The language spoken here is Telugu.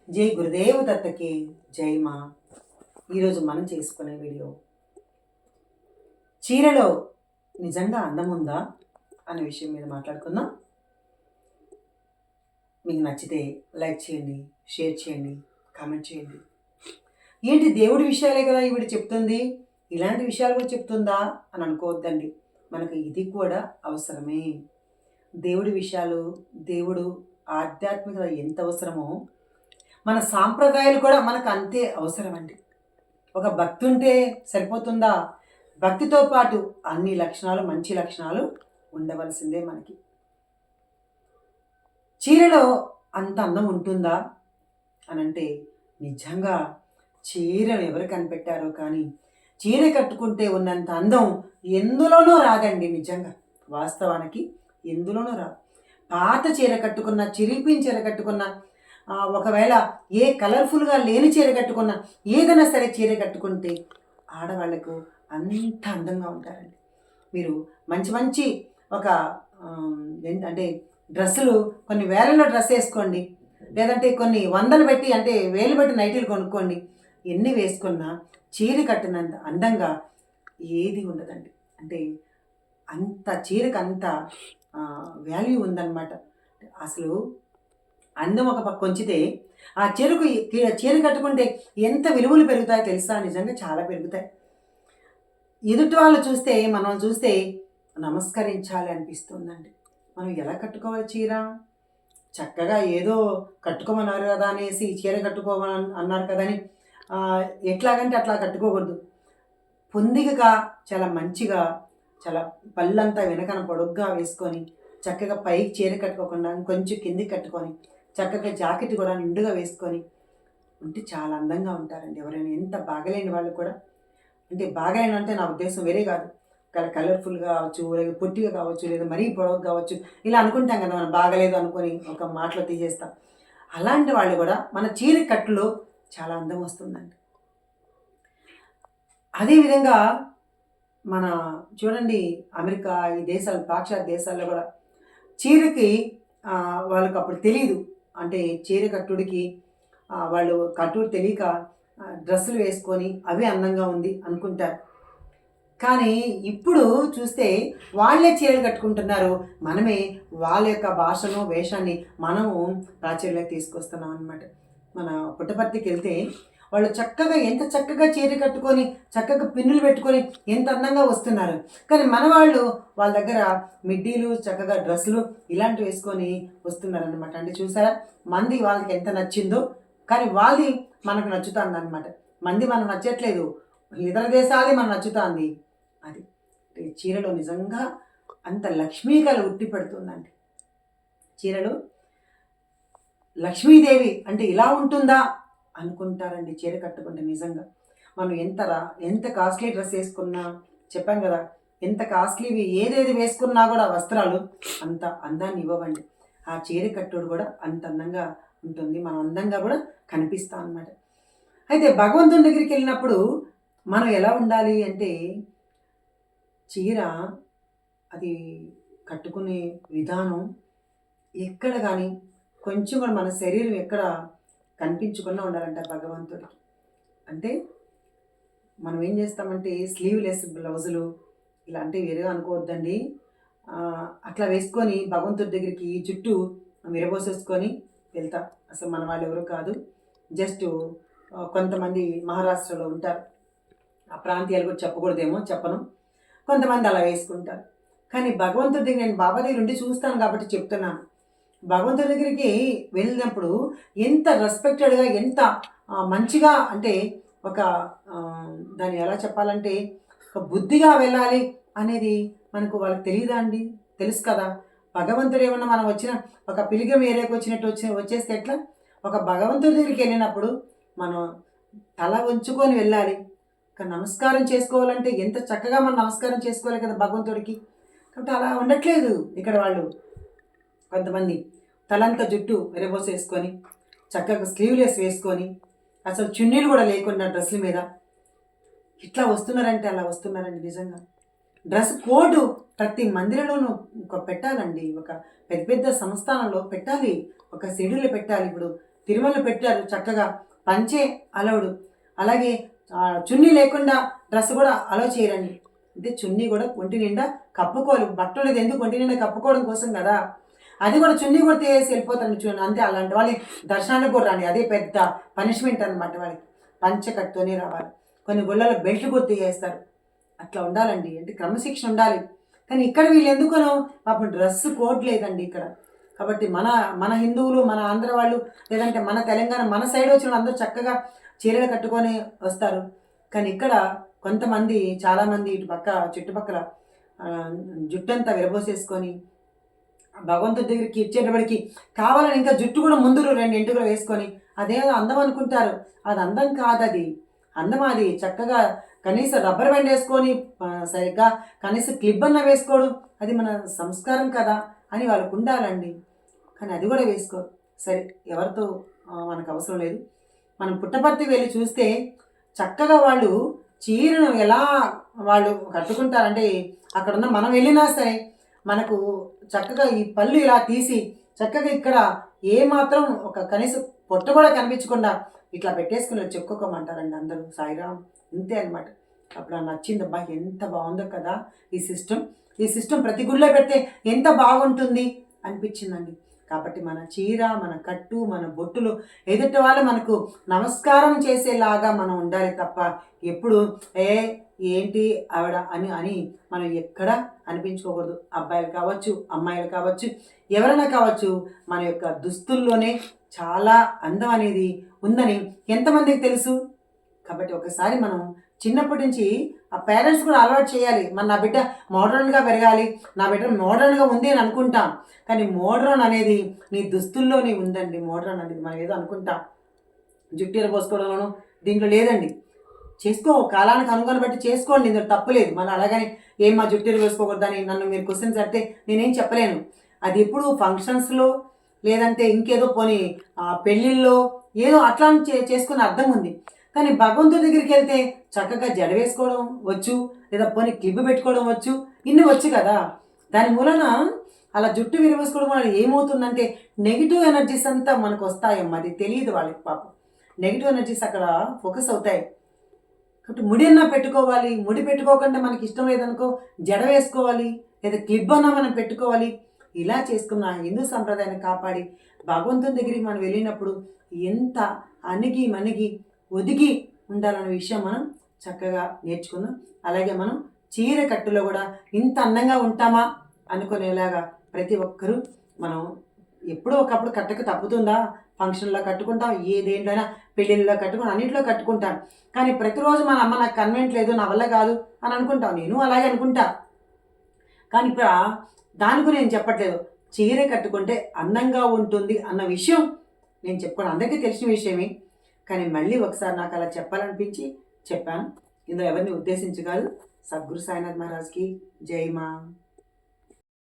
జై గురుదేవ దత్తకి జై మా. ఈరోజు మనం చేసుకునే వీడియో చీరలో నిజంగా అందం ఉందా అనే విషయం మీద మాట్లాడుకుందాం. మీకు నచ్చితే లైక్ చేయండి, షేర్ చేయండి, కామెంట్ చేయండి. ఏంటి దేవుడి విషయాలే కదా ఈవిడ చెప్తుంది, ఇలాంటి విషయాలు కూడా చెప్తుందా అని అనుకోవద్దండి. మనకు ఇది కూడా అవసరమే. దేవుడి విషయాలు, దేవుడు ఆధ్యాత్మికత ఎంత అవసరమో మన సాంప్రదాయాలు కూడా మనకు అంతే అవసరం అండి. ఒక భక్తి ఉంటే సరిపోతుందా? భక్తితో పాటు అన్ని లక్షణాలు, మంచి లక్షణాలు ఉండవలసిందే మనకి. చీరలో అంత అందం ఉంటుందా అని అంటే నిజంగా చీరను ఎవరు కనిపెట్టారో కానీ చీర కట్టుకుంటే ఉన్నంత అందం ఎందులోనూ రాదండి. నిజంగా వాస్తవానికి ఎందులోనూ రాదు. పాత చీర కట్టుకున్న, చిరిగిపోయిన చీర కట్టుకున్న, ఒకవేళ ఏ కలర్ఫుల్గా లేని చీర కట్టుకున్న, ఏదైనా సరే చీర కట్టుకుంటే ఆడవాళ్లకు అంత అందంగా ఉంటారండి. మీరు మంచి మంచి ఒక అంటే డ్రెస్సులు కొన్ని వేలలో డ్రెస్ వేసుకోండి, లేదంటే కొన్ని వందలు పెట్టి అంటే వేలు పెట్టి నైటీలు కొనుక్కోండి. ఎన్ని వేసుకున్నా చీర కట్టినంత అందంగా ఏది ఉండదండి. అంటే అంత చీరకు అంత వాల్యూ ఉందన్నమాట. అసలు అందం ఒక పక్క ఉంచితే ఆ చీర కట్టుకుంటే ఎంత విలువలు పెరుగుతాయో తెలుసా? నిజంగా చాలా పెరుగుతాయి. ఎదుటి వాళ్ళు చూస్తే, మనం చూస్తే నమస్కరించాలి అనిపిస్తుందండి. మనం ఎలా కట్టుకోవాలి చీర? చక్కగా ఏదో కట్టుకోమన్నారు కదా అనేసి చీర కట్టుకోమని అన్నారు కదా అని ఎట్లాగంటే అట్లా కట్టుకోకూడదు. పొందికగా చాలా మంచిగా, చాలా పళ్ళంతా వెనకన పొడుగ్గా వేసుకొని చక్కగా పైకి చీర కట్టుకోకుండా కొంచెం కిందికి కట్టుకొని చక్కగా జాకెట్ కూడా నిండుగా వేసుకొని ఉంటే చాలా అందంగా ఉంటారండి. ఎవరైనా ఎంత బాగలేని వాళ్ళు కూడా, అంటే బాగలేని అంటే నా ఉద్దేశం వేరే కాదు, కలర్ఫుల్గా కావచ్చు, లేదా పొట్టిగా కావచ్చు, లేదా మరీ పొడవు కావచ్చు, ఇలా అనుకుంటాం కదా మనం. బాగలేదు అనుకొని ఒక మాటలో తీసేస్తాం. అలాంటి వాళ్ళు కూడా మన చీర కట్టులో చాలా అందం వస్తుందండి. అదేవిధంగా మన చూడండి, అమెరికా ఈ దేశాలు, పాశ్చాత్య దేశాల్లో కూడా చీరకి వాళ్ళకి అప్పుడు తెలియదు, అంటే చీర కట్టుడికి వాళ్ళు కట్టుడు తెలియక డ్రెస్సులు వేసుకొని అవి అందంగా ఉంది అనుకుంటారు. కానీ ఇప్పుడు చూస్తే వాళ్ళే చీరలు కట్టుకుంటున్నారు. మనమే వాళ్ళ యొక్క భాషను, వేషాన్ని మనము ప్రాచుర్యంలోకి తీసుకొస్తున్నాం అనమాట. మన పుట్టపర్తికి వెళ్తే వాళ్ళు చక్కగా ఎంత చక్కగా చీర కట్టుకొని చక్కగా పిన్నులు పెట్టుకొని ఎంత అందంగా వస్తున్నారు. కానీ మన వాళ్ళు వాళ్ళ దగ్గర మిడ్డీలు, చక్కగా డ్రెస్సులు ఇలాంటివి వేసుకొని వస్తున్నారు అనమాట. అంటే చూసారా, మంది వాళ్ళకి ఎంత నచ్చిందో, కానీ వాళ్ళది మనకు నచ్చుతుంది అనమాట. మంది మనకు నచ్చట్లేదు, ఇతర దేశాలే మనకు నచ్చుతుంది. అది చీరలో నిజంగా అంత లక్ష్మీకళ ఉట్టి పెడుతుందండి. చీరలు లక్ష్మీదేవి అంటే ఇలా ఉంటుందా అనుకుంటారండి చీర కట్టుకుంటే. నిజంగా మనం ఎంత కాస్ట్లీ డ్రెస్ వేసుకున్నా, చెప్పాం కదా, ఎంత కాస్ట్లీవి ఏదేది వేసుకున్నా కూడా వస్త్రాలు అంత అందాన్ని ఇవ్వవండి. ఆ చీర కట్టుడు కూడా అంత అందంగా ఉంటుంది, మనం అందంగా కూడా కనిపిస్తాం అన్నమాట. అయితే భగవంతుని దగ్గరికి వెళ్ళినప్పుడు మనం ఎలా ఉండాలి అంటే, చీర అది కట్టుకునే విధానం ఎక్కడ కానీ కొంచెం కూడా మన శరీరం ఎక్కడ కనిపించకుండా ఉండాలంట భగవంతుడికి. అంటే మనం ఏం చేస్తామంటే స్లీవ్లెస్ బ్లౌజులు ఇలాంటివి వేరే అనుకోవద్దండి. అట్లా వేసుకొని భగవంతుడి దగ్గరికి జుట్టు విరబోసేసుకొని వెళ్తా. అసలు మన వాళ్ళు ఎవరు కాదు, జస్ట్ కొంతమంది మహారాష్ట్రలో ఉంటారు, ఆ ప్రాంతీయాలు కూడా చెప్పకూడదేమో, చెప్పను, కొంతమంది అలా వేసుకుంటారు. కానీ భగవంతుడి దగ్గర, నేను బాబా దగ్గర ఉండి చూస్తాను కాబట్టి చెప్తున్నాను, భగవంతుడి దగ్గరికి వెళ్ళినప్పుడు ఎంత రెస్పెక్టెడ్గా, ఎంత మంచిగా, అంటే ఒక దాన్ని ఎలా చెప్పాలంటే ఒక బుద్ధిగా వెళ్ళాలి అనేది మనకు వాళ్ళకి తెలియదా అండి? తెలుసు కదా. భగవంతుడు ఏమన్నా మనం వచ్చిన ఒక పిలిగం ఏరియాకి వచ్చినట్టు వచ్చేస్తే ఎట్లా? ఒక భగవంతుడి దగ్గరికి వెళ్ళినప్పుడు మనం తల ఉంచుకొని వెళ్ళాలి. నమస్కారం చేసుకోవాలంటే ఎంత చక్కగా మనం నమస్కారం చేసుకోవాలి కదా భగవంతుడికి. కాబట్టి అలా ఉండట్లేదు ఇక్కడ వాళ్ళు. కొంతమంది తలంతా జుట్టు విరబోసేసుకొని చక్కగా స్లీవ్లెస్ వేసుకొని అసలు చున్నీలు కూడా లేకుండా డ్రెస్సుల మీద ఇట్లా వస్తున్నారంటే అలా వస్తున్నారండి. నిజంగా డ్రెస్ కోడ్ ప్రతి మందిరంలోనూ పెట్టాలండి, ఒక పెద్ద పెద్ద సంస్థానంలో పెట్టాలి, ఒక షెడ్యూల్ పెట్టాలి. ఇప్పుడు తిరుమల పెట్టారు చక్కగా, పంచే అలౌడు. అలాగే చున్నీ లేకుండా డ్రెస్ కూడా అలౌ చేయరండి. అంటే చున్నీ కూడా ఒంటి నిండా కప్పుకోవాలి. బట్టలు ఎందుకు ఒంటి నిండా కప్పుకోవడం కోసం కదా. అది కూడా చున్నీ కూడా తీసేసి వెళ్ళిపోతాను చూడండి. అంతే, అలాంటి వాళ్ళని దర్శనానికి కూడా రాండి. అదే పెద్ద పనిష్మెంట్ అనమాట వాళ్ళకి. పంచ కట్టుతోనే రావాలి. కొన్ని గుళ్ళలో బెల్ట్ కూడా తీయేస్తారు. అట్లా ఉండాలండి, అంటే క్రమశిక్షణ ఉండాలి. కానీ ఇక్కడ వీళ్ళు ఎందుకనో పాపం డ్రెస్ కోడ్ లేదండి ఇక్కడ. కాబట్టి మన మన హిందువులు, మన ఆంధ్ర వాళ్ళు, లేదంటే మన తెలంగాణ, మన సైడ్ వచ్చిన వాళ్ళు అందరూ చక్కగా చీరలు కట్టుకొని వస్తారు. కానీ ఇక్కడ కొంతమంది, చాలామంది ఇటు పక్క చుట్టుపక్కల జుట్టంతా విరబోసేసుకొని భగవంతుడి దగ్గరికి ఇచ్చేటప్పటికి కావాలని ఇంకా జుట్టు కూడా ముందు 2 ఎంటుకలు వేసుకొని అదేదో అందం అనుకుంటారు. అది అందం కాదు, అది అందం. అది చక్కగా కనీసం రబ్బర్ బ్యాండ్ వేసుకొని సరిగ్గా కనీసం క్లిప్ అన్న వేసుకోవడం అది మన సంస్కారం కదా అని వాళ్ళకు ఉండాలండి. కానీ అది కూడా వేసుకోరు. సరే, ఎవరితో మనకు అవసరం లేదు. మనం పుట్టపర్తి వెళ్ళి చూస్తే చక్కగా వాళ్ళు చీరను ఎలా వాళ్ళు కట్టుకుంటారంటే, అక్కడ ఉన్న మనం వెళ్ళినా సరే మనకు చక్కగా ఈ పళ్ళు ఇలా తీసి చక్కగా ఇక్కడ ఏమాత్రం ఒక కనీసం పొట్ట కూడా కనిపించకుండా ఇట్లా పెట్టేసుకుని చెప్పుకోమంటారండి అందరూ. సాయిరామ్, ఇంతే అనమాట. అప్పుడు నచ్చింది, అబ్బా ఎంత బాగుందో కదా ఈ సిస్టమ్ ప్రతి గుడిలో పెడితే ఎంత బాగుంటుంది అనిపించిందండి. కాబట్టి మన చీర, మన కట్టు, మన బొట్టులు ఎదుటి వాళ్ళు మనకు నమస్కారం చేసేలాగా మనం ఉండాలి తప్ప ఎప్పుడు ఏంటి ఆవిడ అని అని మనం ఎక్కడ అనిపించుకోకూడదు. అబ్బాయిలు కావచ్చు, అమ్మాయిలు కావచ్చు, ఎవరైనా కావచ్చు, మన యొక్క దుస్తుల్లోనే చాలా అందం అనేది ఉందని ఎంతమందికి తెలుసు. కాబట్టి ఒకసారి మనం చిన్నప్పటి నుంచి ఆ పేరెంట్స్ కూడా అలవాటు చేయాలి. నా బిడ్డ మోడ్రన్గా పెరగాలి, నా బిడ్డ మోడ్రన్గా ఉంది అని అనుకుంటాం. కానీ మోడ్రన్ అనేది నీ దుస్తుల్లోనే ఉందండి. మోడ్రన్ అనేది మనం ఏదో అనుకుంటాం, జుట్టీర పోసుకోవడంలోనూ దీంట్లో లేదండి. చేసుకో, కాలానికి అనుగుణ బట్టి చేసుకోండి, ఇందులో తప్పులేదు. మళ్ళీ అలాగని మా జుట్టీర వేసుకోకూడదని నన్ను మీరు క్వశ్చన్స్ అడితే నేనేం చెప్పలేను. అది ఎప్పుడు ఫంక్షన్స్లో లేదంటే ఇంకేదో పోనీ పెళ్ళిళ్ళలో ఏదో అట్లా చేసుకునే అర్థం ఉంది. కానీ భగవంతుడి దగ్గరికి వెళ్తే చక్కగా జడ వేసుకోవడం వచ్చు, లేదా పోనీ క్లిప్ పెట్టుకోవడం వచ్చు, ఇన్ని వచ్చు కదా. దాని మూలన అలా జుట్టు విరవేసుకోవడం వల్ల ఏమవుతుందంటే నెగిటివ్ ఎనర్జీస్ అంతా మనకు వస్తాయమ్మా. అది తెలియదు వాళ్ళకి పాపం. నెగిటివ్ ఎనర్జీస్ అక్కడ ఫోకస్ అవుతాయి. కాబట్టి ముడి అన్నా పెట్టుకోవాలి. ముడి పెట్టుకోకుండా మనకి ఇష్టం లేదనుకో జడ వేసుకోవాలి, లేదా క్లిప్ అన్నా మనం పెట్టుకోవాలి. ఇలా చేసుకున్న హిందూ సంప్రదాయాన్ని కాపాడి భగవంతుని దగ్గరికి మనం వెళ్ళినప్పుడు ఎంత అణిగి మణిగి ఒదిగి ఉండాలన్న విషయం మనం చక్కగా నేర్చుకుందాం. అలాగే మనం చీర కట్టులో కూడా ఇంత అందంగా ఉంటామా అనుకునేలాగా ప్రతి ఒక్కరూ మనం ఎప్పుడో ఒకప్పుడు కట్టక తప్పుతుందా. ఫంక్షన్లో కట్టుకుంటాం, ఏదేంటైనా పెళ్ళిళ్ళలో కట్టుకుని అన్నింటిలో కట్టుకుంటాం. కానీ ప్రతిరోజు మన అమ్మ నాకు కన్వెంట్ లేదు, నా వల్ల కాదు అని అనుకుంటాం. నేను అలాగే అనుకుంటా. కానీ ఇప్పుడు దాని గురించి నేను చెప్పట్లేదు. చీర కట్టుకుంటే అందంగా ఉంటుంది అన్న విషయం నేను చెప్పుకోను, అందరికీ తెలిసిన విషయమే. కానీ మళ్ళీ ఒకసారి నాకు అలా చెప్పాలనిపించి చెప్పాను. ఇందులో ఎవరిని ఉద్దేశించి కాదు. సద్గురు సాయినాథ్ మహారాజ్కి జై మా.